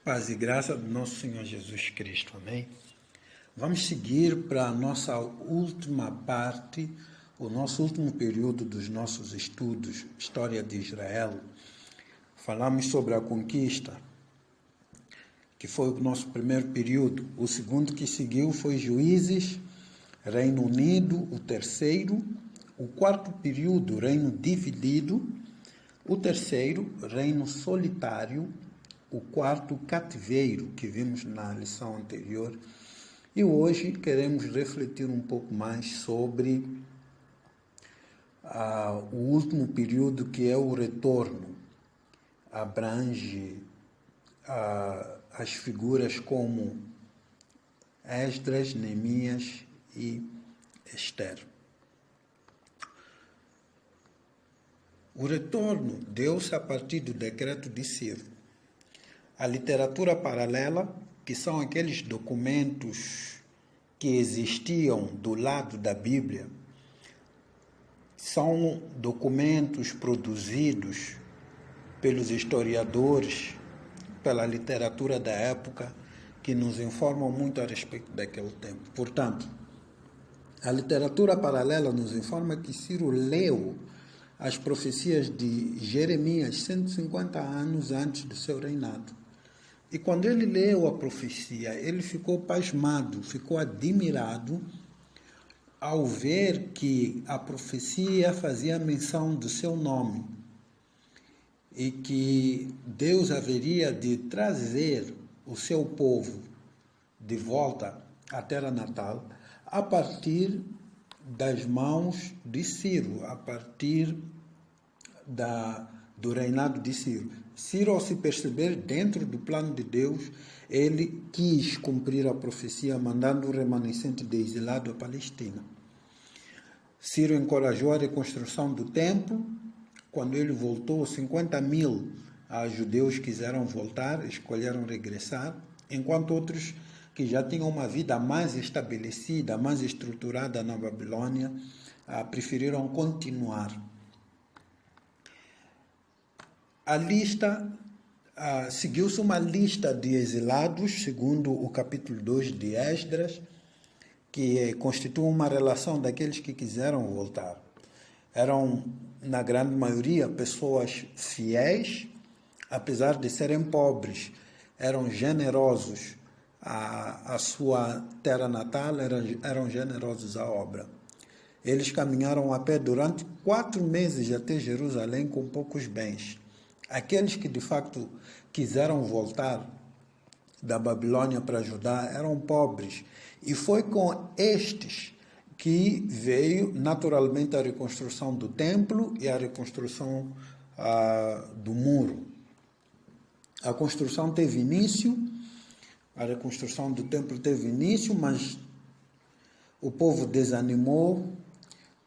Paz e graça do nosso Senhor Jesus Cristo, amém? Vamos seguir para a nossa última parte, o nosso último período dos nossos estudos, História de Israel. Falamos sobre a conquista, que foi o nosso primeiro período. O segundo que seguiu foi Juízes, Reino Unido, o terceiro. O quarto período, Reino Dividido. O terceiro, Reino Solitário. O quarto, Cativeiro, que vimos na lição anterior. E hoje queremos refletir um pouco mais sobre o último período, que é o retorno. Abrange as figuras como Esdras, Neemias e Esther. O retorno deu-se a partir do decreto de Ciro. A literatura paralela, que são aqueles documentos que existiam do lado da Bíblia, são documentos produzidos pelos historiadores, pela literatura da época, que nos informam muito a respeito daquele tempo. Portanto, a literatura paralela nos informa que Ciro leu as profecias de Jeremias 150 anos antes do seu reinado. E quando ele leu a profecia, ele ficou pasmado, ficou admirado ao ver que a profecia fazia menção do seu nome e que Deus haveria de trazer o seu povo de volta à terra natal a partir das mãos de Ciro, a partir do reinado de Ciro. Ciro, ao se perceber dentro do plano de Deus, ele quis cumprir a profecia, mandando o remanescente de exilado à Palestina. Ciro encorajou a reconstrução do templo. Quando ele voltou, 50.000 judeus quiseram voltar, escolheram regressar, enquanto outros que já tinham uma vida mais estabelecida, mais estruturada na Babilônia, preferiram continuar. A lista, seguiu-se uma lista de exilados, segundo o capítulo 2 de Esdras, que constitui uma relação daqueles que quiseram voltar. Eram, na grande maioria, pessoas fiéis, apesar de serem pobres, eram generosos à sua terra natal, eram generosos à obra. Eles caminharam a pé durante 4 meses até Jerusalém com poucos bens. Aqueles que de facto quiseram voltar da Babilônia para Judá eram pobres. E foi com estes que veio naturalmente a reconstrução do templo e a reconstrução do muro. A construção teve início, a reconstrução do templo teve início, mas o povo desanimou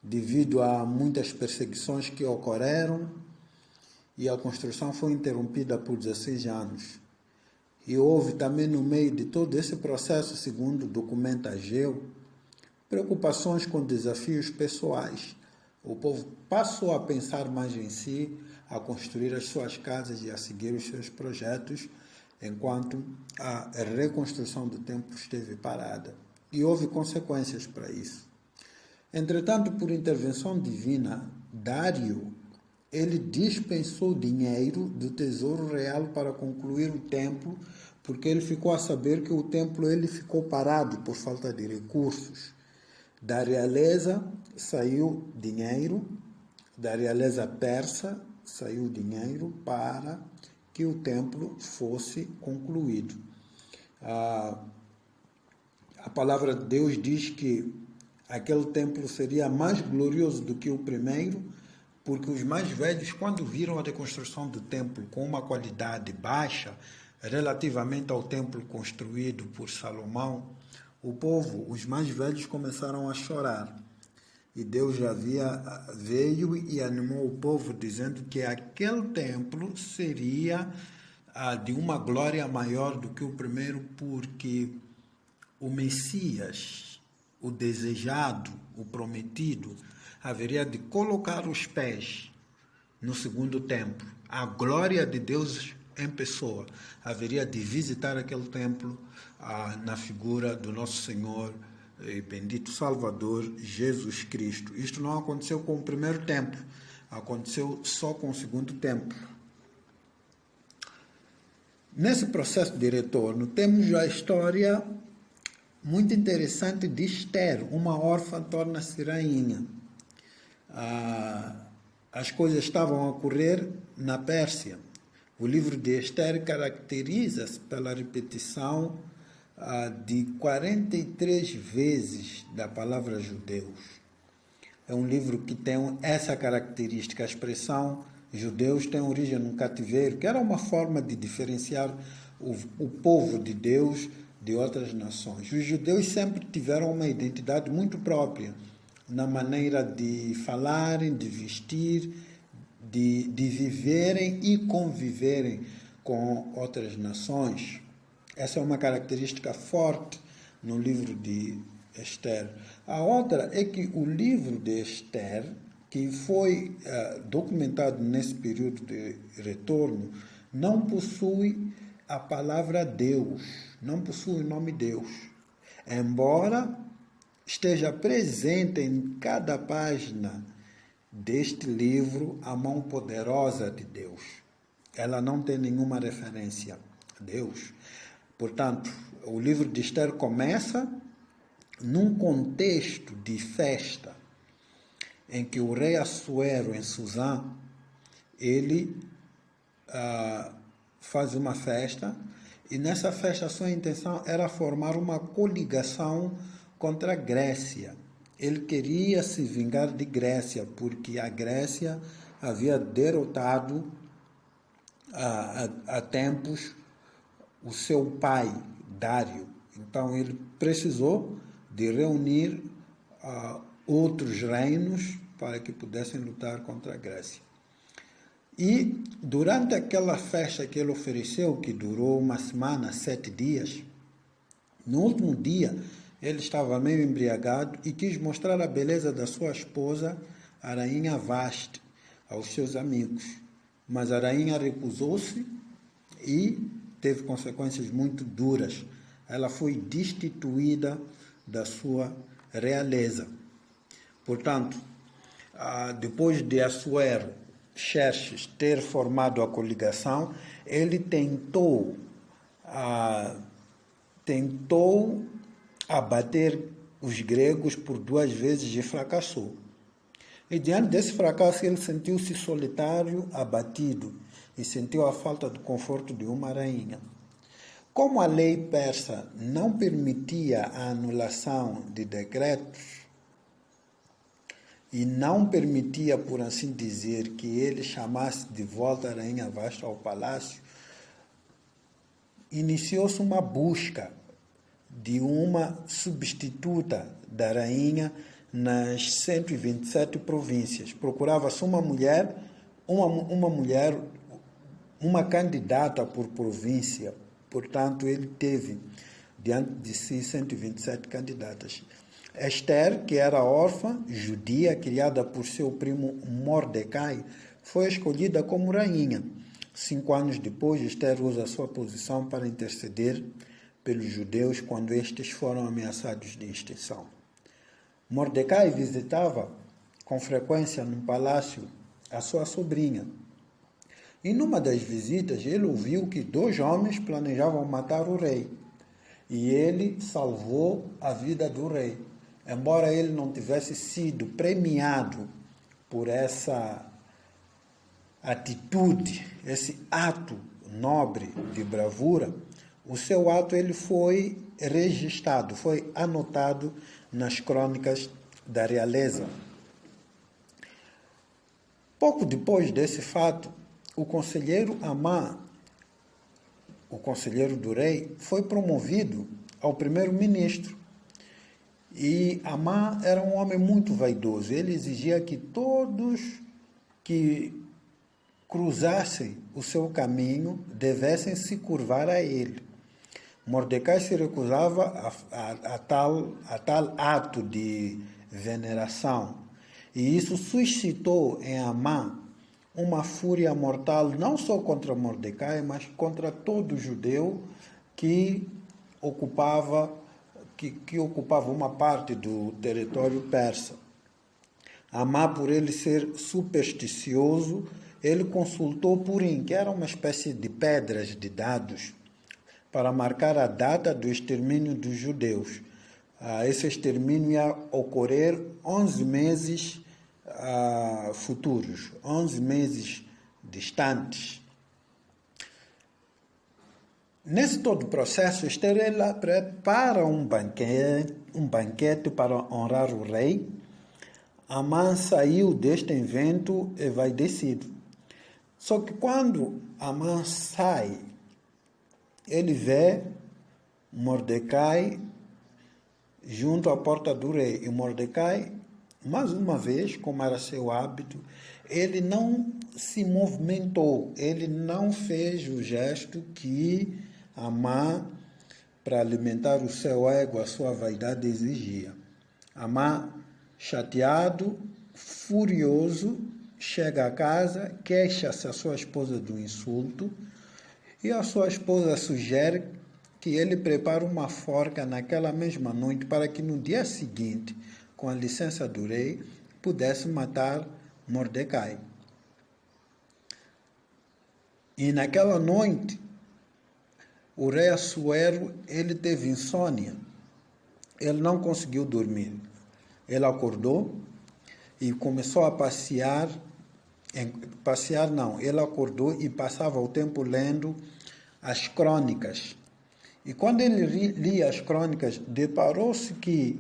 devido a muitas perseguições que ocorreram, e a construção foi interrompida por 16 anos. E houve também, no meio de todo esse processo, segundo documenta Ageu, preocupações com desafios pessoais. O povo passou a pensar mais em si, a construir as suas casas e a seguir os seus projetos, enquanto a reconstrução do templo esteve parada. E houve consequências para isso. Entretanto, por intervenção divina, Dário, ele dispensou dinheiro do tesouro real para concluir o templo, porque ele ficou a saber que o templo ele ficou parado por falta de recursos. Da realeza saiu dinheiro, da realeza persa saiu dinheiro para que o templo fosse concluído. A palavra de Deus diz que aquele templo seria mais glorioso do que o primeiro, porque os mais velhos, quando viram a reconstrução do templo com uma qualidade baixa, relativamente ao templo construído por Salomão, o povo, os mais velhos, começaram a chorar. E Deus veio e animou o povo, dizendo que aquele templo seria de uma glória maior do que o primeiro, porque o Messias, o desejado, o prometido, haveria de colocar os pés no segundo templo. A glória de Deus em pessoa haveria de visitar aquele templo na figura do nosso Senhor e bendito Salvador Jesus Cristo. Isto não aconteceu com o primeiro templo, aconteceu só com o segundo templo. Nesse processo de retorno, temos a história muito interessante de Esther, uma órfã torna-se rainha. As coisas estavam a ocorrer na Pérsia. O livro de Esther caracteriza-se pela repetição de 43 vezes da palavra judeus. É um livro que tem essa característica, a expressão judeus tem origem no cativeiro, que era uma forma de diferenciar o povo de Deus de outras nações. Os judeus sempre tiveram uma identidade muito própria na maneira de falarem, de vestir, de viverem e conviverem com outras nações. Essa é uma característica forte no livro de Esther. A outra é que o livro de Esther, que foi documentado nesse período de retorno, não possui a palavra Deus, não possui o nome Deus, embora esteja presente em cada página deste livro a mão poderosa de Deus. Ela não tem nenhuma referência a Deus. Portanto, o livro de Esther começa num contexto de festa, em que o rei Assuero, em Susã, ele faz uma festa, e nessa festa a sua intenção era formar uma coligação contra a Grécia. Ele queria se vingar de Grécia, porque a Grécia havia derrotado há tempos o seu pai, Dário. Então ele precisou de reunir outros reinos para que pudessem lutar contra a Grécia. E durante aquela festa que ele ofereceu, que durou uma semana, 7 dias, no último dia ele estava meio embriagado e quis mostrar a beleza da sua esposa, a rainha Vasti, aos seus amigos. Mas a rainha recusou-se e teve consequências muito duras. Ela foi destituída da sua realeza. Portanto, depois de Assuero, Xerxes, ter formado a coligação, ele tentou abater os gregos por 2 vezes e fracassou. E diante desse fracasso ele sentiu-se solitário, abatido e sentiu a falta do conforto de uma rainha. Como a lei persa não permitia a anulação de decretos e não permitia, por assim dizer, que ele chamasse de volta a rainha Vasti ao palácio, iniciou-se uma busca de uma substituta da rainha nas 127 províncias. Procurava-se uma mulher, uma candidata por província. Portanto, ele teve diante de si 127 candidatas. Esther, que era órfã, judia, criada por seu primo Mordecai, foi escolhida como rainha. 5 anos depois, Esther usa sua posição para interceder pelos judeus quando estes foram ameaçados de extinção. Mordecai visitava com frequência no palácio a sua sobrinha. E numa das visitas, ele ouviu que 2 homens planejavam matar o rei. E ele salvou a vida do rei. Embora ele não tivesse sido premiado por essa atitude, esse ato nobre de bravura, o seu ato ele foi registrado, foi anotado nas crônicas da realeza. Pouco depois desse fato, o conselheiro Amã, o conselheiro do rei, foi promovido ao primeiro-ministro. E Amã era um homem muito vaidoso. Ele exigia que todos que cruzassem o seu caminho devessem se curvar a ele. Mordecai se recusava a tal ato de veneração. E isso suscitou em Amã uma fúria mortal, não só contra Mordecai, mas contra todo judeu que ocupava, que ocupava uma parte do território persa. Amã, por ele ser supersticioso, ele consultou Purim, que era uma espécie de pedras de dados, para marcar a data do extermínio dos judeus. Esse extermínio ia ocorrer 11 meses futuros, 11 meses distantes. Nesse todo o processo, Esther ela prepara um banquete para honrar o rei. Amã saiu deste evento envaidecido. Só que quando Amã sai, ele vê Mordecai junto à porta do rei. E Mordecai, mais uma vez, como era seu hábito, ele não se movimentou, ele não fez o gesto que Amã, para alimentar o seu ego, a sua vaidade, exigia. Amã, chateado, furioso, chega a casa, queixa-se a sua esposa do insulto e a sua esposa sugere que ele prepare uma forca naquela mesma noite para que no dia seguinte, com a licença do rei, pudesse matar Mordecai. E naquela noite, o rei Assuero, ele teve insônia. Ele não conseguiu dormir. Ele acordou e começou a passear. Ele acordou e passava o tempo lendo as crônicas. E quando ele lia as crônicas, deparou-se que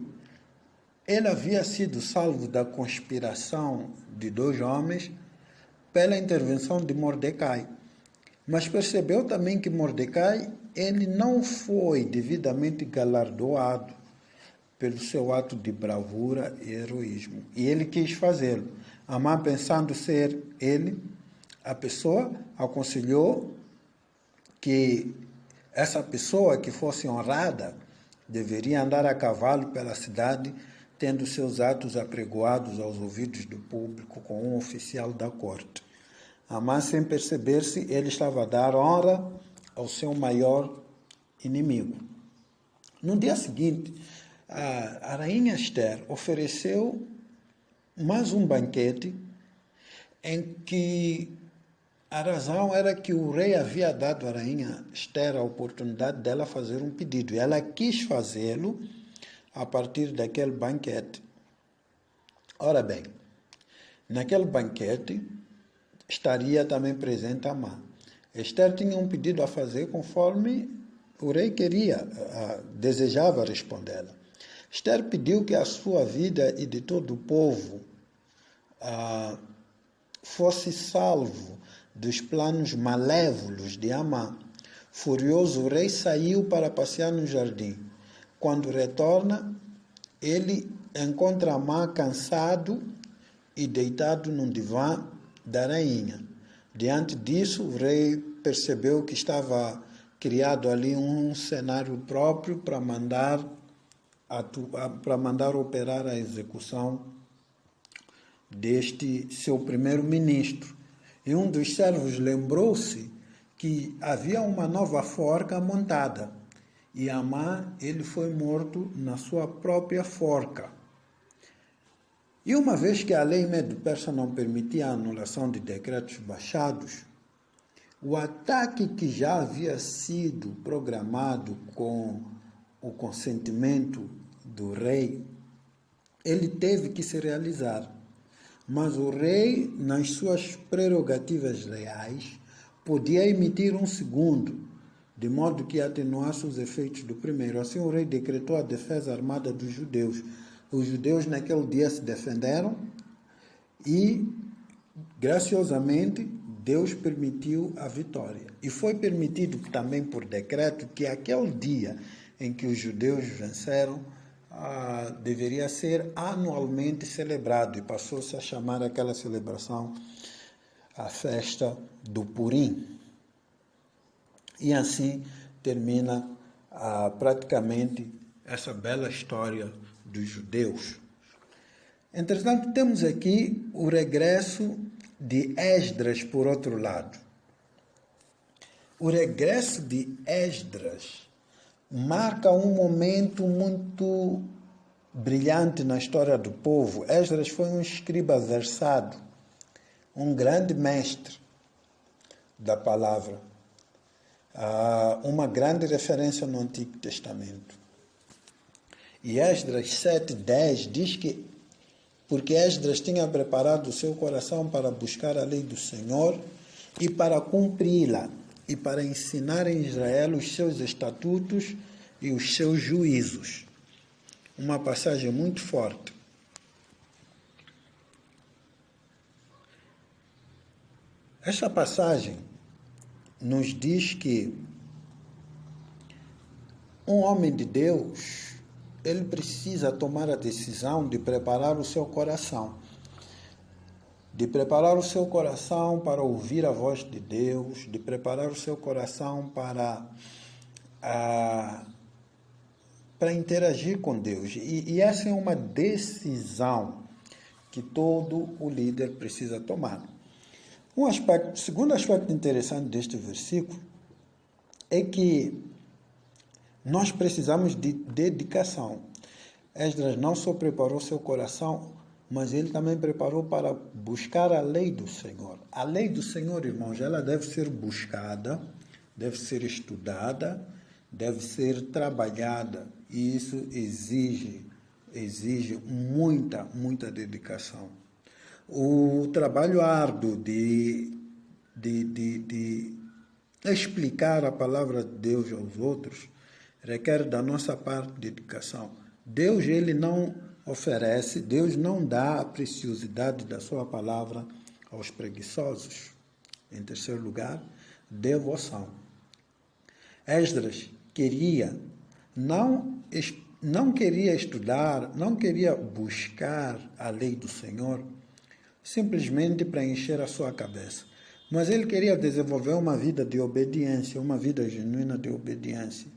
ele havia sido salvo da conspiração de 2 homens pela intervenção de Mordecai. Mas percebeu também que Mordecai ele não foi devidamente galardoado pelo seu ato de bravura e heroísmo. E ele quis fazê-lo. Amã, pensando ser ele a pessoa, aconselhou que essa pessoa que fosse honrada deveria andar a cavalo pela cidade, tendo seus atos apregoados aos ouvidos do público com um oficial da corte. Amã, sem perceber-se, ele estava a dar honra ao seu maior inimigo. No dia seguinte, a rainha Esther ofereceu mais um banquete em que a razão era que o rei havia dado à rainha Esther a oportunidade dela fazer um pedido. E ela quis fazê-lo a partir daquele banquete. Ora bem, naquele banquete estaria também presente Amã. Esther tinha um pedido a fazer conforme o rei queria, desejava respondê-la. Esther pediu que a sua vida e de todo o povo fosse salvo dos planos malévolos de Amã. Furioso, o rei saiu para passear no jardim. Quando retorna, ele encontra Amã cansado e deitado num divã da rainha. Diante disso, o rei percebeu que estava criado ali um cenário próprio para mandar operar a execução deste seu primeiro-ministro. E um dos servos lembrou-se que havia uma nova forca montada. E Amã, ele foi morto na sua própria forca. E uma vez que a lei Medo-Persa não permitia a anulação de decretos baixados, o ataque que já havia sido programado com o consentimento do rei, ele teve que se realizar. Mas o rei, nas suas prerrogativas reais, podia emitir um segundo, de modo que atenuasse os efeitos do primeiro. Assim, o rei decretou a defesa armada dos judeus. Os judeus naquele dia se defenderam e, graciosamente, Deus permitiu a vitória. E foi permitido também por decreto que aquele dia em que os judeus venceram deveria ser anualmente celebrado e passou-se a chamar aquela celebração a festa do Purim. E assim termina praticamente essa bela história dos judeus. Entretanto, temos aqui o regresso de Esdras, por outro lado. O regresso de Esdras marca um momento muito brilhante na história do povo. Esdras foi um escriba versado, um grande mestre da palavra, uma grande referência no Antigo Testamento. E Esdras 7:10 diz que porque Esdras tinha preparado o seu coração para buscar a lei do Senhor e para cumpri-la, e para ensinar em Israel os seus estatutos e os seus juízos. Uma passagem muito forte. Esta passagem nos diz que um homem de Deus, ele precisa tomar a decisão de preparar o seu coração. De preparar o seu coração para ouvir a voz de Deus, de preparar o seu coração para interagir com Deus. E essa é uma decisão que todo o líder precisa tomar. Segundo aspecto interessante deste versículo é que nós precisamos de dedicação. Esdras não só preparou seu coração, mas ele também preparou para buscar a lei do Senhor. A lei do Senhor, irmãos, ela deve ser buscada, deve ser estudada, deve ser trabalhada. E isso exige muita dedicação. O trabalho árduo de explicar a palavra de Deus aos outros requer da nossa parte dedicação. Deus, ele não oferece, Deus não dá a preciosidade da sua palavra aos preguiçosos. Em terceiro lugar, devoção. Esdras não queria estudar, não queria buscar a lei do Senhor simplesmente para encher a sua cabeça, mas ele queria desenvolver uma vida de obediência, uma vida genuína de obediência.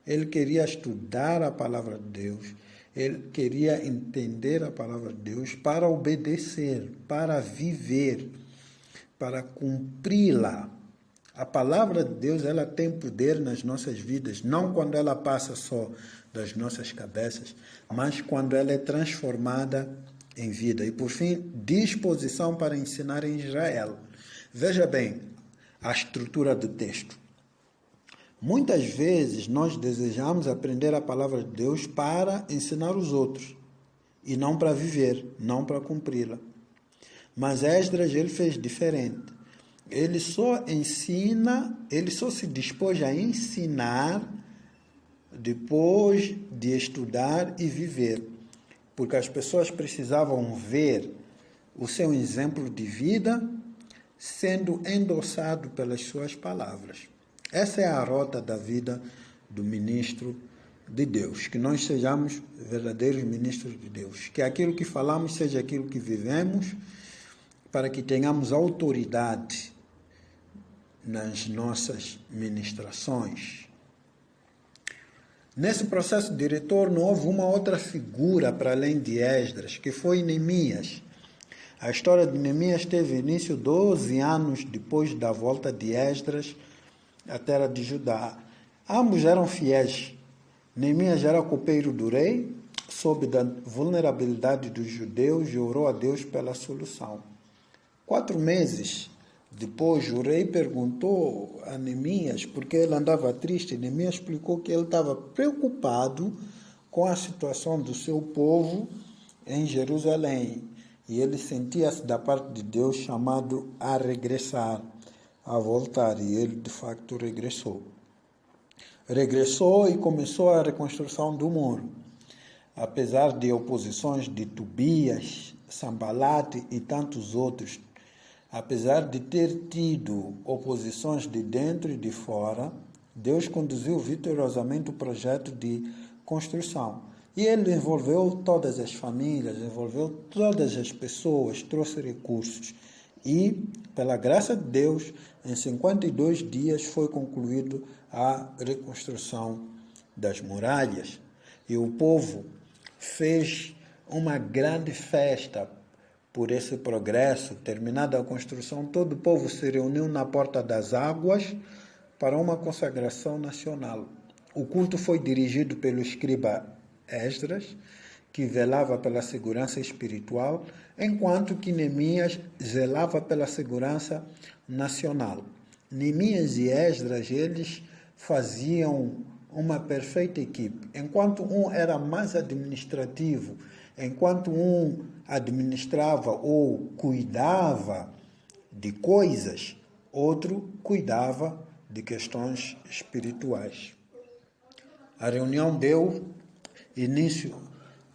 Ele queria estudar a palavra de Deus, ele queria entender a palavra de Deus para obedecer, para viver, para cumpri-la. A palavra de Deus, ela tem poder nas nossas vidas, não quando ela passa só das nossas cabeças, mas quando ela é transformada em vida. E, por fim, disposição para ensinar em Israel. Veja bem a estrutura do texto. Muitas vezes nós desejamos aprender a palavra de Deus para ensinar os outros, e não para viver, não para cumpri-la. Mas Esdras, ele fez diferente. Ele só se dispôs a ensinar depois de estudar e viver, porque as pessoas precisavam ver o seu exemplo de vida sendo endossado pelas suas palavras. Essa é a rota da vida do ministro de Deus, que nós sejamos verdadeiros ministros de Deus, que aquilo que falamos seja aquilo que vivemos, para que tenhamos autoridade nas nossas ministrações. Nesse processo de retorno, houve uma outra figura para além de Esdras, que foi Neemias. A história de Neemias teve início 12 anos depois da volta de Esdras à terra de Judá. Ambos eram fiéis. Neemias era copeiro do rei, soube da vulnerabilidade dos judeus e orou a Deus pela solução. 4 meses depois, o rei perguntou a Neemias porque ele andava triste. Neemias explicou que ele estava preocupado com a situação do seu povo em Jerusalém. E ele sentia-se da parte de Deus chamado a regressar, a voltar. E ele, de facto, regressou. Regressou e começou a reconstrução do muro. Apesar de oposições de Tobias, Sambalate e tantos outros, apesar de ter tido oposições de dentro e de fora, Deus conduziu vitoriosamente o projeto de construção. E ele envolveu todas as famílias, envolveu todas as pessoas, trouxe recursos. E, pela graça de Deus, em 52 dias foi concluído a reconstrução das muralhas. E o povo fez uma grande festa por esse progresso. Terminada a construção, todo o povo se reuniu na Porta das Águas para uma consagração nacional. O culto foi dirigido pelo escriba Esdras, que velava pela segurança espiritual, enquanto que Neemias zelava pela segurança nacional. Neemias e Esdras, eles faziam uma perfeita equipe. Enquanto um era mais administrativo, enquanto um administrava ou cuidava de coisas, outro cuidava de questões espirituais. A reunião deu início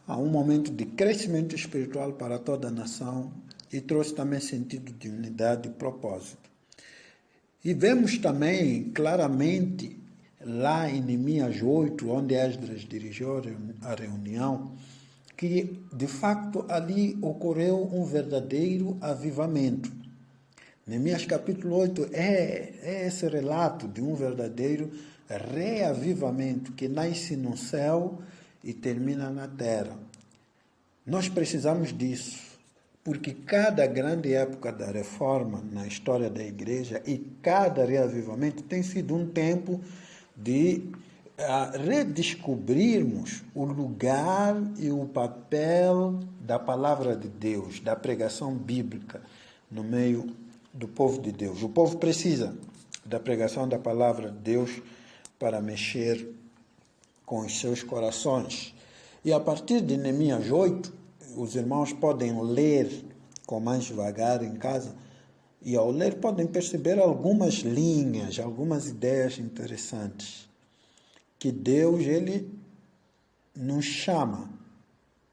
a um momento de crescimento espiritual para toda a nação e trouxe também sentido de unidade e propósito. E vemos também claramente lá em Neemias 8, onde Esdras dirigiu a reunião, que de facto ali ocorreu um verdadeiro avivamento. Neemias capítulo 8 é esse relato de um verdadeiro reavivamento que nasce no céu e termina na terra. Nós precisamos disso, porque cada grande época da reforma na história da igreja e cada reavivamento tem sido um tempo de redescobrirmos o lugar e o papel da palavra de Deus, da pregação bíblica no meio do povo de Deus. O povo precisa da pregação da palavra de Deus para mexer com os seus corações. E a partir de Neemias 8, os irmãos podem ler com mais devagar em casa, e ao ler podem perceber algumas linhas, algumas ideias interessantes, que Deus, ele nos chama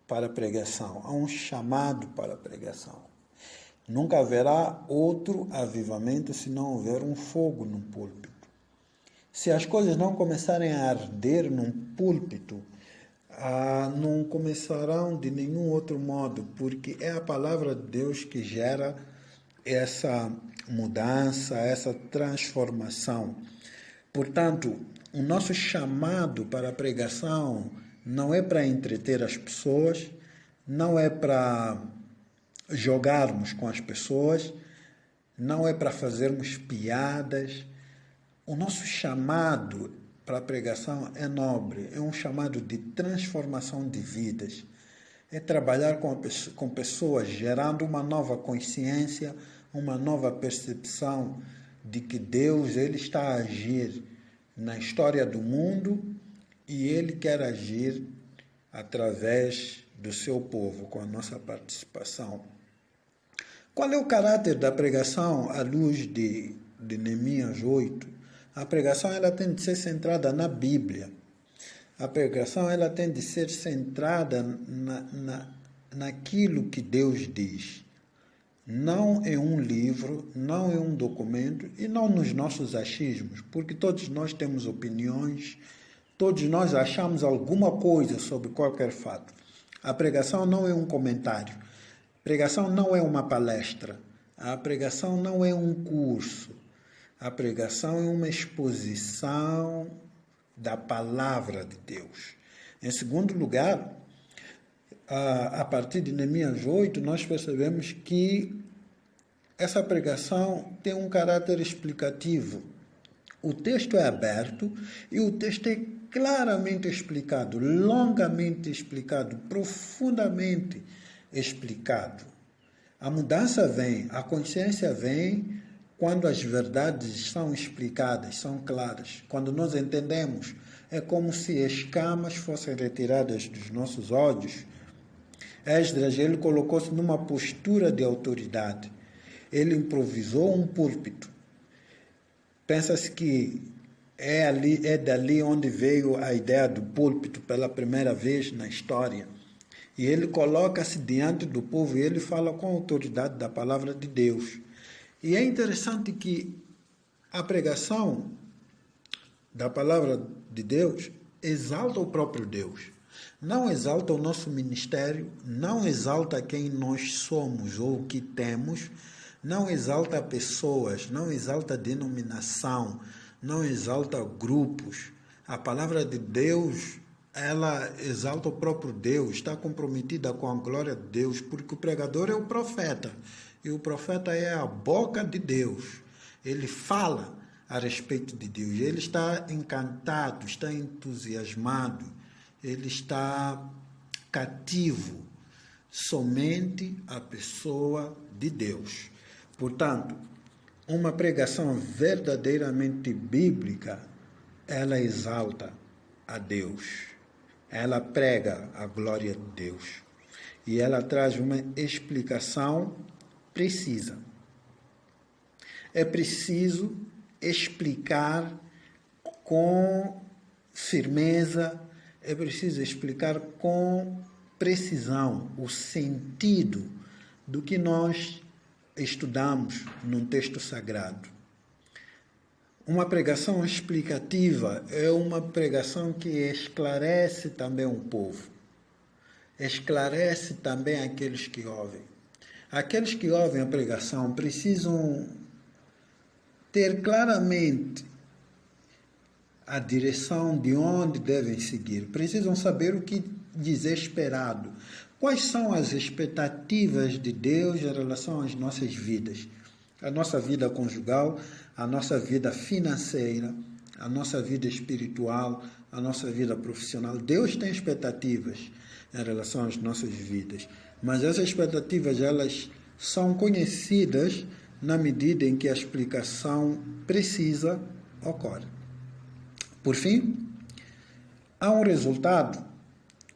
para a pregação, há um chamado para a pregação. Nunca haverá outro avivamento se não houver um fogo no púlpito. Se as coisas não começarem a arder num púlpito, não começarão de nenhum outro modo, porque é a palavra de Deus que gera essa mudança, essa transformação. Portanto, o nosso chamado para a pregação não é para entreter as pessoas, não é para jogarmos com as pessoas, não é para fazermos piadas. O nosso chamado para a pregação é nobre, é um chamado de transformação de vidas. É trabalhar com pessoas, gerando uma nova consciência, uma nova percepção de que Deus, ele está a agir na história do mundo e ele quer agir através do seu povo, com a nossa participação. Qual é o caráter da pregação à luz de Neemias 8? A pregação, ela tem de ser centrada na Bíblia. A pregação, ela tem de ser centrada naquilo que Deus diz. Não em um livro, não em um documento e não nos nossos achismos, porque todos nós temos opiniões, todos nós achamos alguma coisa sobre qualquer fato. A pregação não é um comentário. A pregação não é uma palestra. A pregação não é um curso. A pregação é uma exposição da palavra de Deus. Em segundo lugar, a partir de Neemias 8, nós percebemos que essa pregação tem um caráter explicativo. O texto é aberto e o texto é claramente explicado, longamente explicado, profundamente explicado. A mudança vem, a consciência vem quando as verdades são explicadas, são claras. Quando nós entendemos, é como se escamas fossem retiradas dos nossos olhos. Esdras, ele colocou-se numa postura de autoridade. Ele improvisou um púlpito. Pensa-se que é dali onde veio a ideia do púlpito pela primeira vez na história. E ele coloca-se diante do povo e ele fala com a autoridade da palavra de Deus. E é interessante que a pregação da palavra de Deus exalta o próprio Deus. Não exalta o nosso ministério, não exalta quem nós somos ou o que temos, não exalta pessoas, não exalta denominação, não exalta grupos. A palavra de Deus ela exalta o próprio Deus, está comprometida com a glória de Deus, porque o pregador é o profeta, e o profeta é a boca de Deus. Ele fala a respeito de Deus, ele está encantado, está entusiasmado, ele está cativo somente a pessoa de Deus. Portanto, uma pregação verdadeiramente bíblica, ela exalta a Deus. Ela prega a glória de Deus. E ela traz uma explicação precisa. É preciso explicar com firmeza, é preciso explicar com precisão o sentido do que nós estudamos num texto sagrado. Uma pregação explicativa é uma pregação que esclarece também o povo, esclarece também aqueles que ouvem. Aqueles que ouvem a pregação precisam ter claramente a direção de onde devem seguir, precisam saber o que lhes é esperado, quais são as expectativas de Deus em relação às nossas vidas, a nossa vida conjugal, a nossa vida financeira, a nossa vida espiritual, a nossa vida profissional. Deus tem expectativas em relação às nossas vidas, mas essas expectativas elas são conhecidas na medida em que a explicação precisa ocorre. Por fim, há um resultado.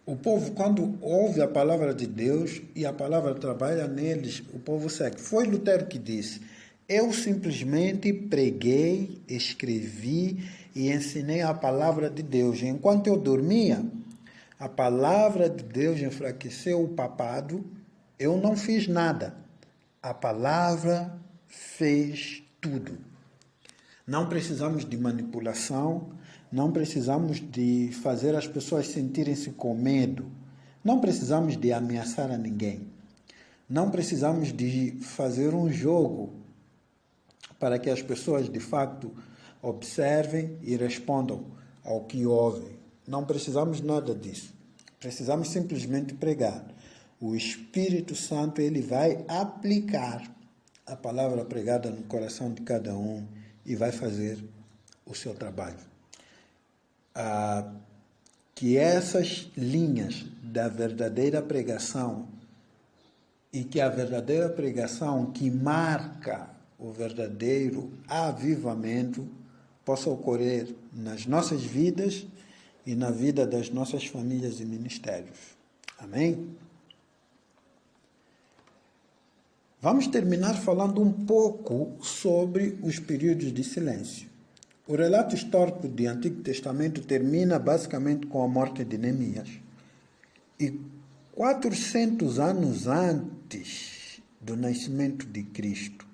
O povo, quando ouve a palavra de Deus e a palavra trabalha neles, o povo segue. Foi Lutero que disse: eu simplesmente preguei, escrevi e ensinei a palavra de Deus. Enquanto eu dormia, a palavra de Deus enfraqueceu o papado, eu não fiz nada. A palavra fez tudo. Não precisamos de manipulação, não precisamos de fazer as pessoas sentirem-se com medo, não precisamos de ameaçar a ninguém, não precisamos de fazer um jogo para que as pessoas de facto observem e respondam ao que ouvem. Não precisamos nada disso. Precisamos simplesmente pregar. O Espírito Santo ele vai aplicar a palavra pregada no coração de cada um e vai fazer o seu trabalho. Que essas linhas da verdadeira pregação e que a verdadeira pregação que marca o verdadeiro avivamento possa ocorrer nas nossas vidas e na vida das nossas famílias e ministérios. Amém? Vamos terminar falando um pouco sobre os períodos de silêncio. O relato histórico do Antigo Testamento termina basicamente com a morte de Neemias. E 400 anos antes do nascimento de Cristo,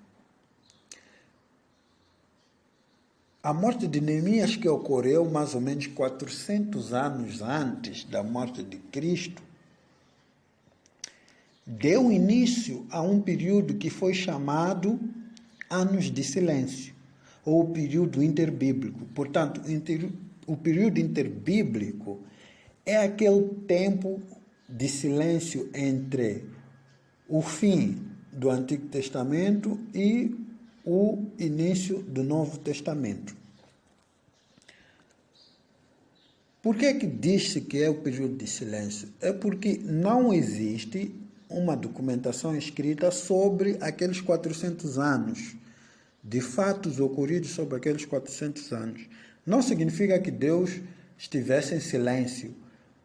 a morte de Neemias, que ocorreu mais ou menos 400 anos antes da morte de Cristo, deu início a um período que foi chamado Anos de Silêncio, ou período interbíblico. Portanto, o período interbíblico é aquele tempo de silêncio entre o fim do Antigo Testamento e o início do Novo Testamento. Por que diz-se que é o período de silêncio? É porque não existe uma documentação escrita sobre aqueles 400 anos, de fatos ocorridos sobre aqueles 400 anos. Não significa que Deus estivesse em silêncio,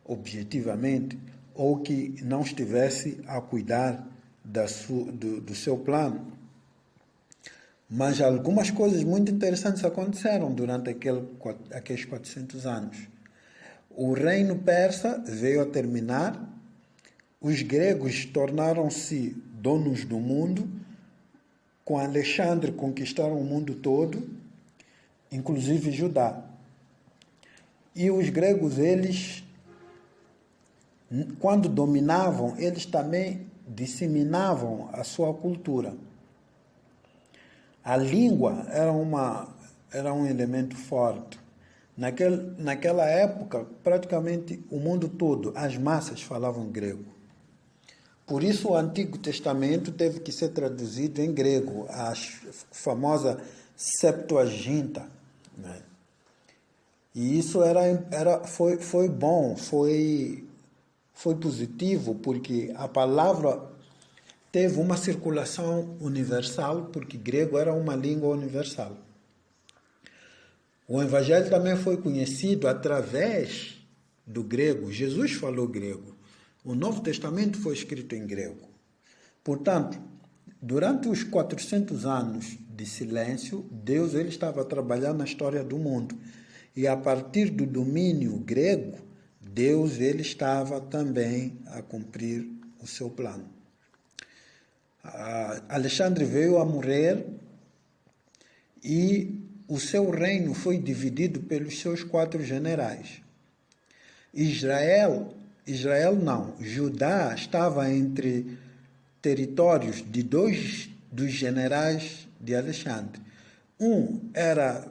objetivamente, ou que não estivesse a cuidar do seu plano. Mas algumas coisas muito interessantes aconteceram durante aqueles 400 anos. O reino persa veio a terminar, os gregos tornaram-se donos do mundo, com Alexandre conquistaram o mundo todo, inclusive Judá. E os gregos, eles, quando dominavam, eles também disseminavam a sua cultura. A língua era um elemento forte. Naquela época, praticamente o mundo todo, as massas falavam grego. Por isso o Antigo Testamento teve que ser traduzido em grego, a famosa Septuaginta, né? E isso foi bom, foi positivo, porque a palavra teve uma circulação universal, porque grego era uma língua universal. O Evangelho também foi conhecido através do grego. Jesus falou grego. O Novo Testamento foi escrito em grego. Portanto, durante os 400 anos de silêncio, Deus ele estava trabalhando na história do mundo. E a partir do domínio grego, Deus ele estava também a cumprir o seu plano. Alexandre veio a morrer e o seu reino foi dividido pelos seus 4 generais. Judá estava entre territórios de 2 dos generais de Alexandre. Um era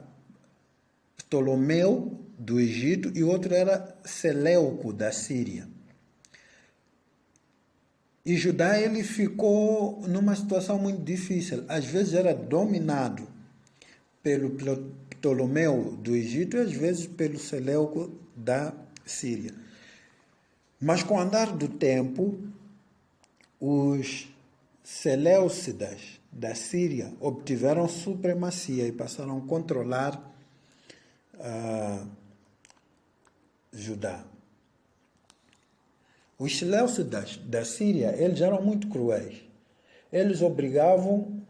Ptolomeu, do Egito, e outro era Seleuco, da Síria. E Judá ele ficou numa situação muito difícil. Às vezes era dominado pelo Ptolomeu do Egito e às vezes pelo Seleuco da Síria. Mas com o andar do tempo, os Seleucidas da Síria obtiveram supremacia e passaram a controlar Judá. Os Seleucidas da Síria, eles eram muito cruéis. Eles obrigavam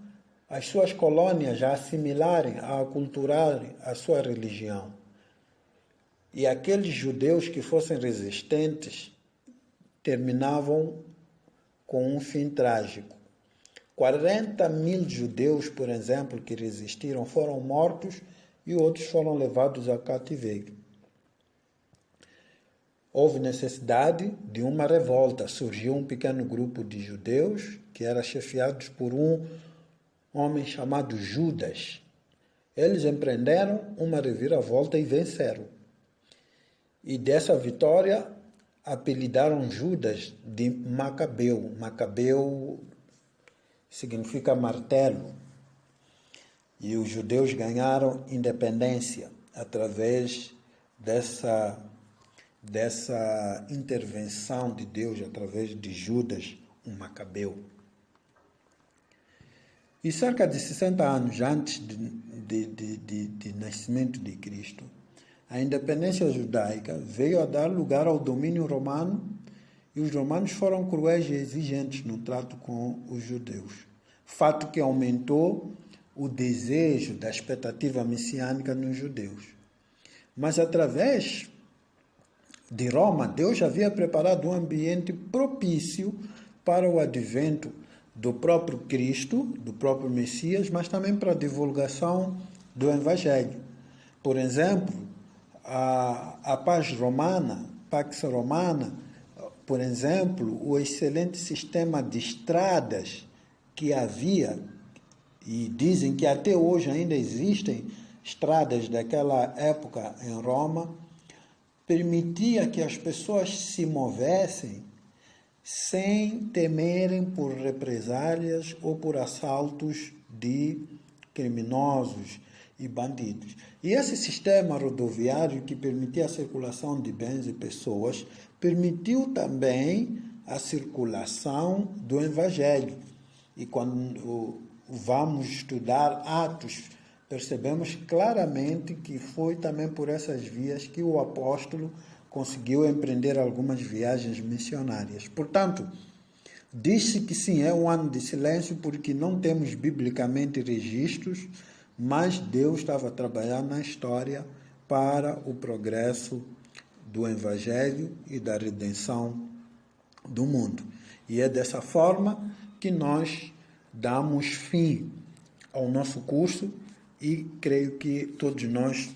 as suas colônias a assimilarem, a aculturarem a sua religião. E aqueles judeus que fossem resistentes terminavam com um fim trágico. 40.000 judeus, por exemplo, que resistiram, foram mortos e outros foram levados a cativeiro. Houve necessidade de uma revolta. Surgiu um pequeno grupo de judeus que era chefiados por um homem chamado Judas. Eles empreenderam uma reviravolta e venceram. E dessa vitória apelidaram Judas de Macabeu. Macabeu significa martelo. E os judeus ganharam independência através dessa intervenção de Deus, através de Judas, um Macabeu. E cerca de 60 anos antes de nascimento de Cristo, a independência judaica veio a dar lugar ao domínio romano e os romanos foram cruéis e exigentes no trato com os judeus. Fato que aumentou o desejo da expectativa messiânica nos judeus. Mas através de Roma, Deus havia preparado um ambiente propício para o advento do próprio Cristo, do próprio Messias, mas também para a divulgação do Evangelho. Por exemplo, a Pax Romana, por exemplo, o excelente sistema de estradas que havia, e dizem que até hoje ainda existem estradas daquela época em Roma, permitia que as pessoas se movessem sem temerem por represálias ou por assaltos de criminosos e bandidos. E esse sistema rodoviário que permitia a circulação de bens e pessoas permitiu também a circulação do Evangelho. E quando vamos estudar Atos, percebemos claramente que foi também por essas vias que o apóstolo conseguiu empreender algumas viagens missionárias. Portanto, diz-se que sim, é um ano de silêncio porque não temos biblicamente registros, mas Deus estava trabalhando na história para o progresso do Evangelho e da redenção do mundo. E é dessa forma que nós damos fim ao nosso curso e creio que todos nós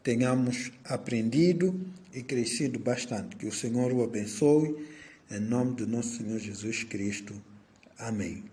tenhamos aprendido e crescido bastante. Que o Senhor o abençoe, em nome do nosso Senhor Jesus Cristo. Amém.